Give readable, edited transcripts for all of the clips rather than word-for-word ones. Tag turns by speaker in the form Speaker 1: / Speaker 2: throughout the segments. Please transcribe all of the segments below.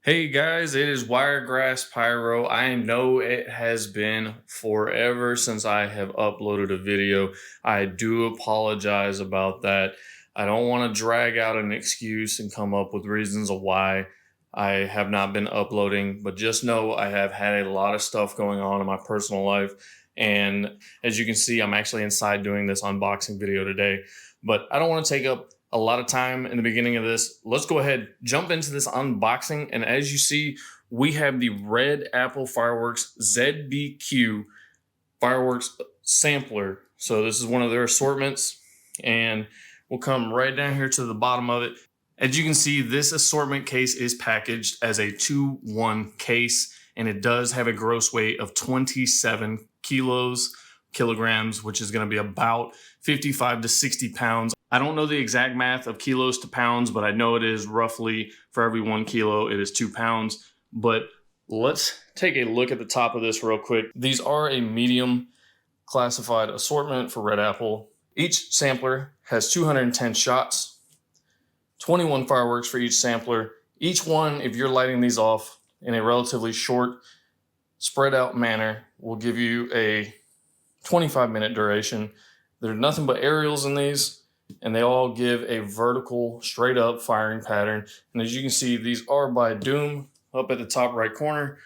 Speaker 1: Hey guys, it is Wiregrass Pyro. I know it has been forever since I have uploaded a video. I do apologize about that. I don't want to drag out an excuse and come up with reasons of why I have not been uploading, but just know I have had a lot of stuff going on in my personal life. And as you can see, I'm actually inside doing this unboxing video today, but I don't want to take up a lot of time in the beginning of this. Let's go ahead, jump into this unboxing. And as you see, we have the Red Apple Fireworks Zed-BQ fireworks sampler. So this is one of their assortments, and we'll come right down here to the bottom of it. As you can see, this assortment case is packaged as a 2-1 case, and it does have a gross weight of 27 kilograms, which is going to be about 55 to 60 pounds. I don't know the exact math of kilos to pounds, but I know it is roughly for every 1 kilo, it is 2 pounds. But let's take a look at the top of this real quick. These are a medium classified assortment for Red Apple. Each sampler has 210 shots, 21 fireworks for each sampler. Each one, if you're lighting these off in a relatively short, spread out manner, will give you a 25-minute duration. There's nothing but aerials in these, and they all give a vertical, straight up firing pattern. And as you can see, these are by Doom. Up at the top right corner,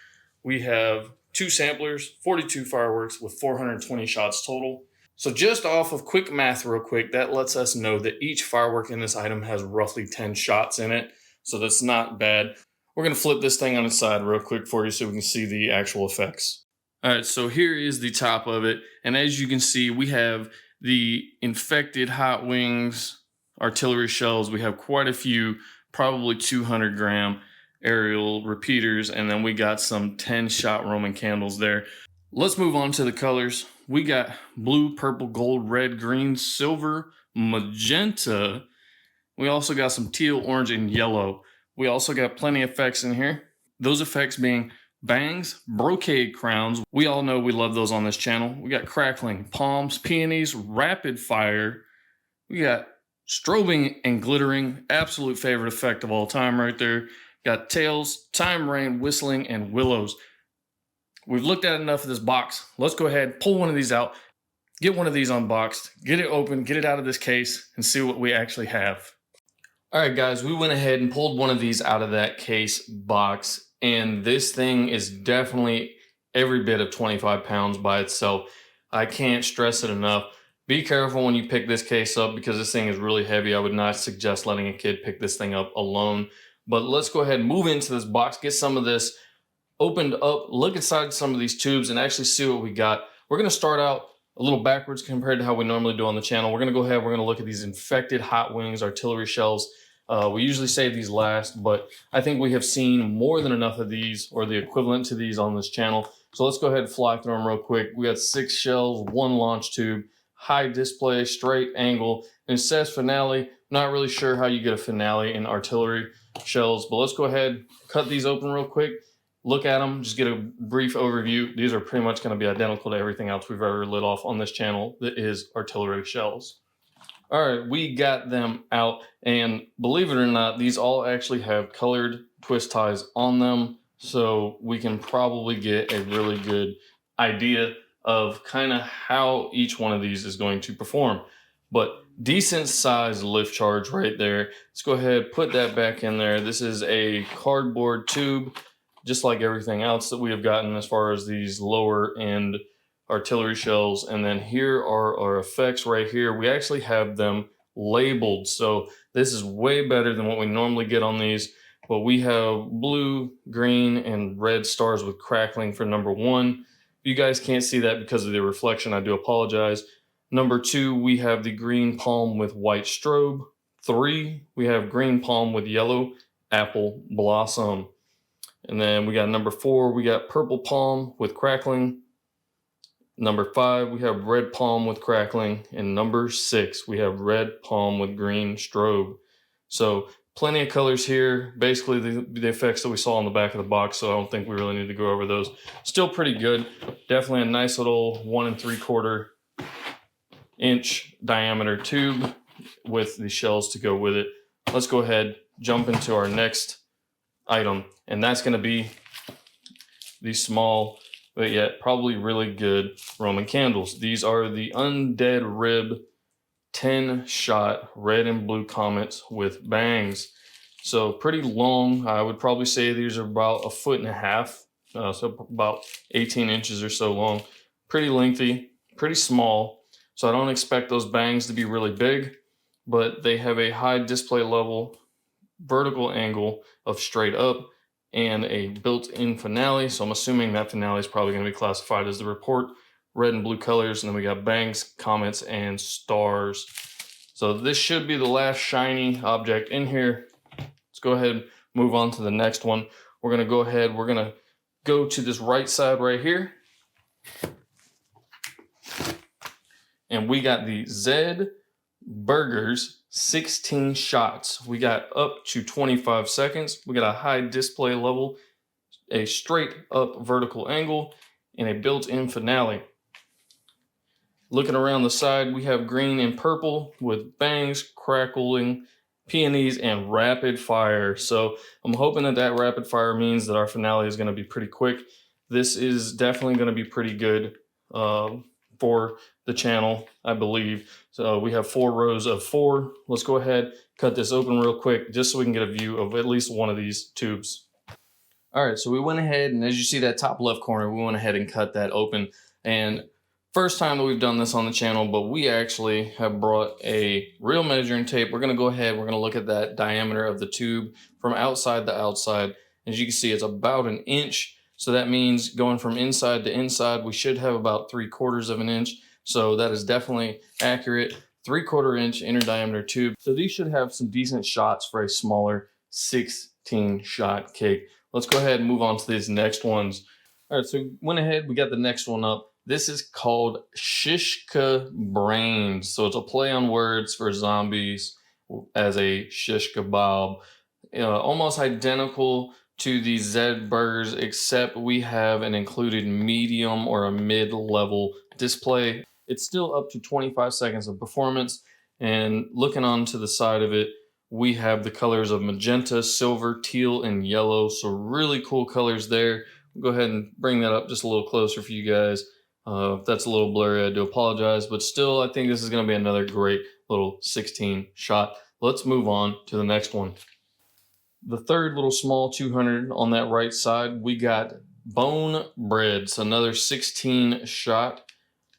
Speaker 1: we have 2 samplers, 42 fireworks with 420 shots total. So just off of quick math real quick, that lets us know that each firework in this item has roughly 10 shots in it. So that's not bad. We're going to flip this thing on its side real quick for you so we can see the actual effects. All right, so here is the top of it. And as you can see, we have the infected hot wings artillery shells. We have quite a few, probably 200-gram aerial repeaters, and then we got some 10-shot Roman candles there. Let's move on to the colors. We got blue, purple, gold, red, green, silver, magenta. We also got some teal, orange, and yellow. We also got plenty of effects in here. Those effects being bangs, brocade crowns. We all know we love those on this channel. We got crackling, palms, peonies, rapid fire. We got strobing and glittering, absolute favorite effect of all time right there. Got tails, time rain, whistling, and willows. We've looked at enough of this box. Let's go ahead, pull one of these out, get one of these unboxed, get it open, get it out of this case, and see what we actually have. All right, guys, we went ahead and pulled one of these out of that case box, and this thing is definitely every bit of 25 pounds by itself. I can't stress it enough. Be careful when you pick this case up because this thing is really heavy. I would not suggest letting a kid pick this thing up alone. But let's go ahead and move into this box, get some of this opened up, look inside some of these tubes, and actually see what we got. We're going to start out a little backwards compared to how we normally do on the channel. We're going to go ahead, we're going to look at these infected hot wings artillery shells. We usually save these last, but I think we have seen more than enough of these or the equivalent to these on this channel. So let's go ahead and fly through them real quick. We got 6 shells, 1 launch tube, high display, straight angle, and it says finale. Not really sure how you get a finale in artillery shells, but let's go ahead, cut these open real quick, look at them, just get a brief overview. These are pretty much going to be identical to everything else we've ever lit off on this channel that is artillery shells. All right, we got them out, and believe it or not, these all actually have colored twist ties on them, so we can probably get a really good idea of kind of how each one of these is going to perform. But decent size lift charge right there. Let's go ahead, put that back in there. This is a cardboard tube, just like everything else that we have gotten as far as these lower end artillery shells. And then here are our effects right here. We actually have them labeled, so this is way better than what we normally get on these. But we have blue, green, and red stars with crackling for number 1. You guys can't see that because of the reflection. I do apologize. Number 2, we have the green palm with white strobe. 3, we have green palm with yellow apple blossom. And then we got number 4, we got purple palm with crackling. Number 5, we have red palm with crackling. And number 6, we have red palm with green strobe. So plenty of colors here. Basically the effects that we saw on the back of the box, so I don't think we really need to go over those. Still pretty good. Definitely a nice little 1 3/4 inch diameter tube with the shells to go with it. Let's go ahead, jump into our next item, and that's going to be these small, but yet probably really good Roman candles. These are the Undead Rib 10 shot red and blue comets with bangs. So pretty long. I would probably say these are about 1.5 feet, so about 18 inches or so long. Pretty lengthy, pretty small. So I don't expect those bangs to be really big, but they have a high display level, vertical angle of straight up, and a built-in finale. So I'm assuming that finale is probably going to be classified as the report, red and blue colors. And then we got bangs, comets, and stars. So this should be the last shiny object in here. Let's go ahead and move on to the next one. We're going to go to this right side right here. And we got the Zed-BQ 16 shots. We got up to 25 seconds. We got a high display level, a straight up vertical angle, and a built-in finale. Looking around the side, we have green and purple with bangs, crackling, peonies, and rapid fire. So I'm hoping that rapid fire means that our finale is going to be pretty quick. This is definitely going to be pretty good for the channel, I believe. So we have 4 rows of 4. Let's go ahead, cut this open real quick, just so we can get a view of at least one of these tubes. All right, so we went ahead, and as you see that top left corner, we went ahead and cut that open. And first time that we've done this on the channel, but we actually have brought a real measuring tape. We're gonna go ahead, we're gonna look at that diameter of the tube from outside to outside. As you can see, it's about 1 inch. So that means going from inside to inside, we should have about 3/4 of an inch. So that is definitely accurate. 3/4 inch inner diameter tube. So these should have some decent shots for a smaller 16 shot cake. Let's go ahead and move on to these next ones. All right, so went ahead, we got the next one up. This is called Shishka Brains. So it's a play on words for zombies as a shish kebab. Almost identical to the Zed-BQ, except we have an included medium or a mid-level display. It's still up to 25 seconds of performance. And looking onto the side of it, we have the colors of magenta, silver, teal, and yellow. So really cool colors there. Go ahead and bring that up just a little closer for you guys. If that's a little blurry, I do apologize, but still, I think this is going to be another great little 16 shot. Let's move on to the next one. The third little small 200 on that right side, we got Bone Breads, another 16 shot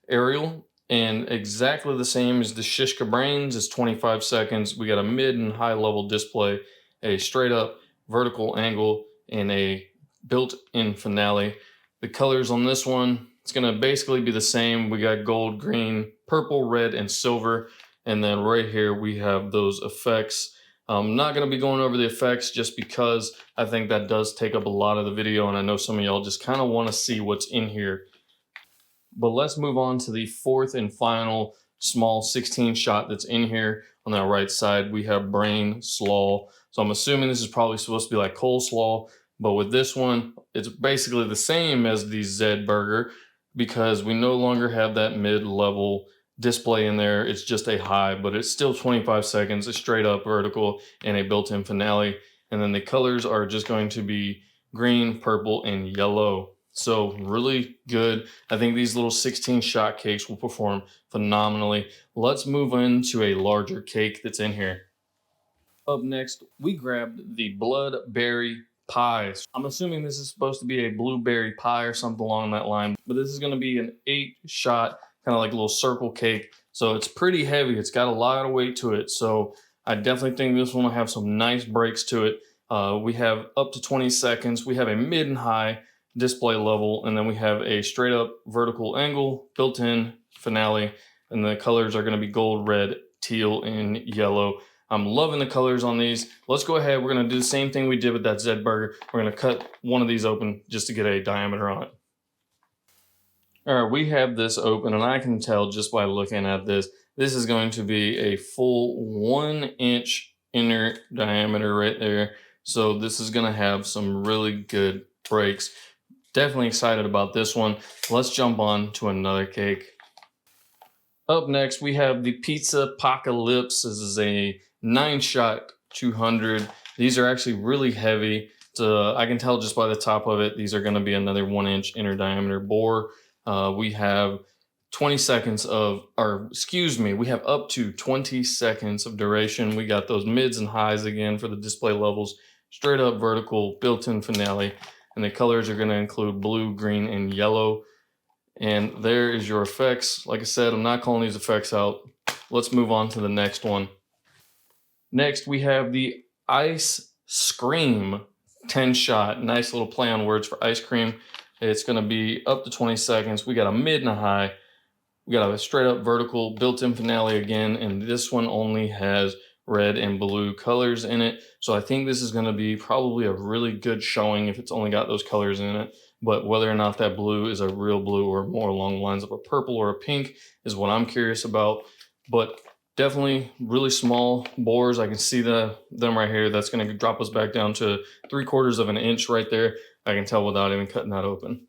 Speaker 1: aerial, and exactly the same as the Shishka Brains. It's 25 seconds. We got a mid and high level display, a straight up vertical angle, and a built-in finale. The colors on this one, it's going to basically be the same. We got gold, green, purple, red, and silver. And then right here, we have those effects. I'm not going to be going over the effects just because I think that does take up a lot of the video. And I know some of y'all just kind of want to see what's in here. But let's move on to the fourth and final small 16 shot that's in here. On that right side, we have Brain Slaw. So I'm assuming this is probably supposed to be like coleslaw. But with this one, it's basically the same as the Zed-BQ because we no longer have that mid-level display in there. It's just a high, but it's still 25 seconds, a straight up vertical, and a built-in finale. And then the colors are just going to be green, purple, and yellow. So really good. I think these little 16 shot cakes will perform phenomenally. Let's move into a larger cake that's in here. Up next, we grabbed the Bloodberry Pies. I'm assuming this is supposed to be a blueberry pie or something along that line, but this is going to be an 8 shot, kind of like a little circle cake. So it's pretty heavy. It's got a lot of weight to it. So I definitely think this one will have some nice breaks to it. We have up to 20 seconds. We have a mid and high display level, and then we have a straight up vertical angle, built-in finale, and the colors are going to be gold, red, teal, and yellow. I'm loving the colors on these. Let's go ahead. We're going to do the same thing we did with that Zed-BQ. We're going to cut one of these open just to get a diameter on it. All right, we have this open, and I can tell just by looking at this, this is going to be a full 1 inch inner diameter right there. So this is going to have some really good breaks. Definitely excited about this one. Let's jump on to another cake. Up next, we have the Pizza Apocalypse. This is a 9 shot 200. These are actually really heavy. I can tell just by the top of it, these are going to be another 1-inch inner diameter bore. We have 20 seconds of, or excuse me, we have up to 20 seconds of duration. We got those mids and highs again for the display levels, straight up vertical, built-in finale. And the colors are going to include blue, green, and yellow. And there is your effects. Like I said, I'm not calling these effects out. Let's move on to the next one. Next, we have the Ice Scream 10 shot. Nice little play on words for ice cream. It's going to be up to 20 seconds. We got a mid and a high. We got a straight up vertical built-in finale again, and this one only has red and blue colors in it. So I think this is going to be probably a really good showing if it's only got those colors in it. But whether or not that blue is a real blue or more along the lines of a purple or a pink is what I'm curious about. But definitely really small bores. I can see them right here. That's going to drop us back down to 3/4 of an inch right there. I can tell without even cutting that open.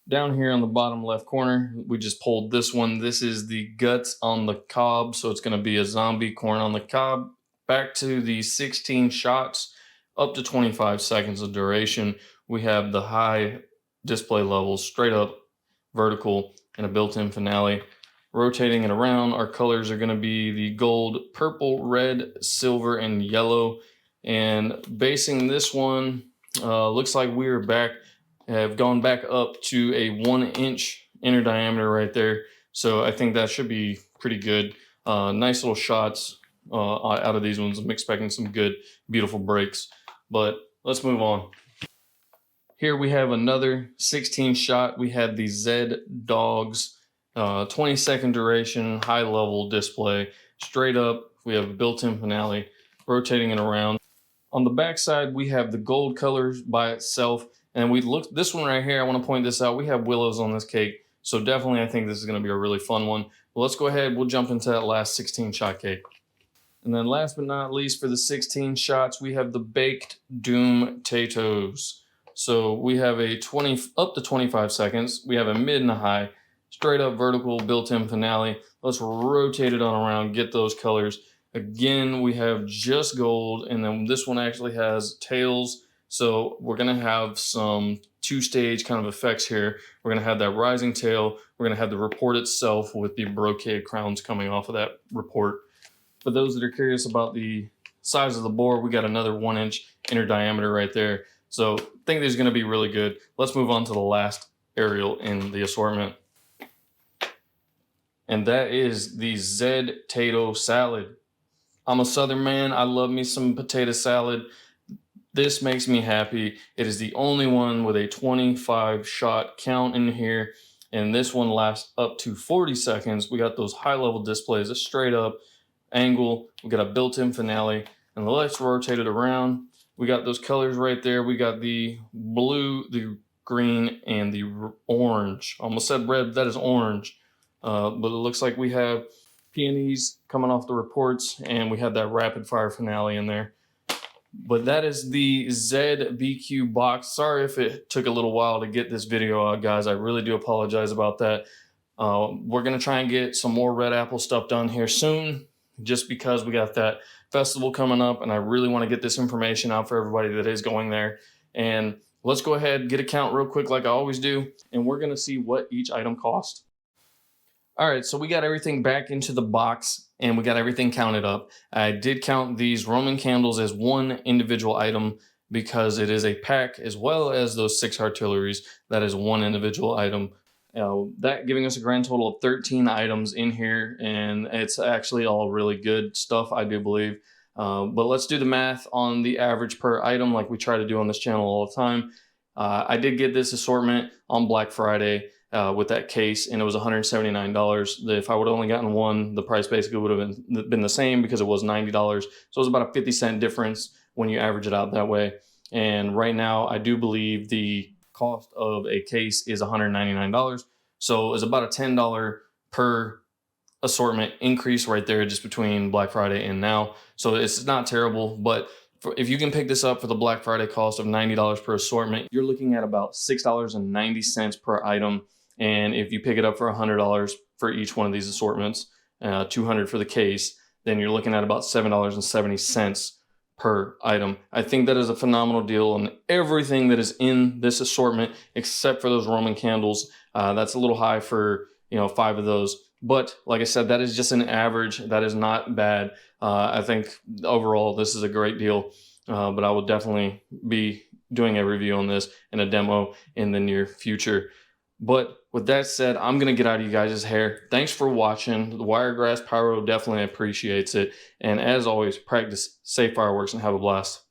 Speaker 1: Down here on the bottom left corner, we just pulled this one. This is the guts on the cob. So it's going to be a zombie corn on the cob. Back to the 16 shots, up to 25 seconds of duration. We have the high display levels, straight up vertical, and a built-in finale. Rotating it around, our colors are going to be the gold, purple, red, silver, and yellow. And basing this one, looks like we're back, have gone back up to a 1-inch inner diameter right there. So I think that should be pretty good. Nice little shots out of these ones. I'm expecting some good, beautiful breaks. But let's move on. Here we have another 16 shot. We had the Z-Dogs 20-second duration, high level display, straight up. We have a built-in finale, rotating it around. On the back side, we have the gold colors by itself. And we look, this one right here, I want to point this out. We have willows on this cake. So definitely I think this is going to be a really fun one. But let's go ahead, we'll jump into that last 16 shot cake. And then last but not least for the 16 shots, we have the Baked Doom Tatoes. So we have a up to 25 seconds. We have a mid and a high, straight up vertical built-in finale. Let's rotate it on around, get those colors. Again, we have just gold, and then this one actually has tails. So we're gonna have some 2-stage kind of effects here. We're gonna have that rising tail. We're gonna have the report itself with the brocade crowns coming off of that report. For those that are curious about the size of the bore, we got another 1-inch inner diameter right there. So I think this is gonna be really good. Let's move on to the last aerial in the assortment. And that is the Z-Tato salad. I'm a Southern man. I love me some potato salad. This makes me happy. It is the only one with a 25 shot count in here. And this one lasts up to 40 seconds. We got those high level displays, a straight up angle. We got a built-in finale. And let's rotate it around. We got those colors right there. We got the blue, the green, and the orange. Almost said red, that is orange. But it looks like we have peonies coming off the reports, and we have that rapid fire finale in there. But that is the Zed-BQ box. Sorry if it took a little while to get this video out, guys. I really do apologize about that. We're going to try and get some more Red Apple stuff done here soon, just because we got that festival coming up, and I really want to get this information out for everybody that is going there. And let's go ahead, get a count real quick like I always do, and we're going to see what each item cost. All right, so we got everything back into the box and we got everything counted up. I did count these Roman candles as one individual item because it is a pack, as well as those 6 artilleries. That is one individual item. That giving us a grand total of 13 items in here, and it's actually all really good stuff, I do believe. But let's do the math on the average per item like we try to do on this channel all the time. I did get this assortment on Black Friday. With that case, and it was $179. If I would have only gotten one, the price basically would have been the same because it was $90. So it was about a 50-cent difference when you average it out that way. And right now, I do believe the cost of a case is $199. So it's about a $10 per assortment increase right there just between Black Friday and now. So it's not terrible, but if you can pick this up for the Black Friday cost of $90 per assortment, you're looking at about $6.90 per item. And if you pick it up for $100 for each one of these assortments, $200 for the case, then you're looking at about $7.70 per item. I think that is a phenomenal deal on everything that is in this assortment, except for those Roman candles. That's a little high for, 5 of those. But like I said, that is just an average. That is not bad. I think overall this is a great deal, but I will definitely be doing a review on this and a demo in the near future. But with that said, I'm going to get out of you guys' hair. Thanks for watching. The Wiregrass Pyro definitely appreciates it. And as always, practice safe fireworks and have a blast.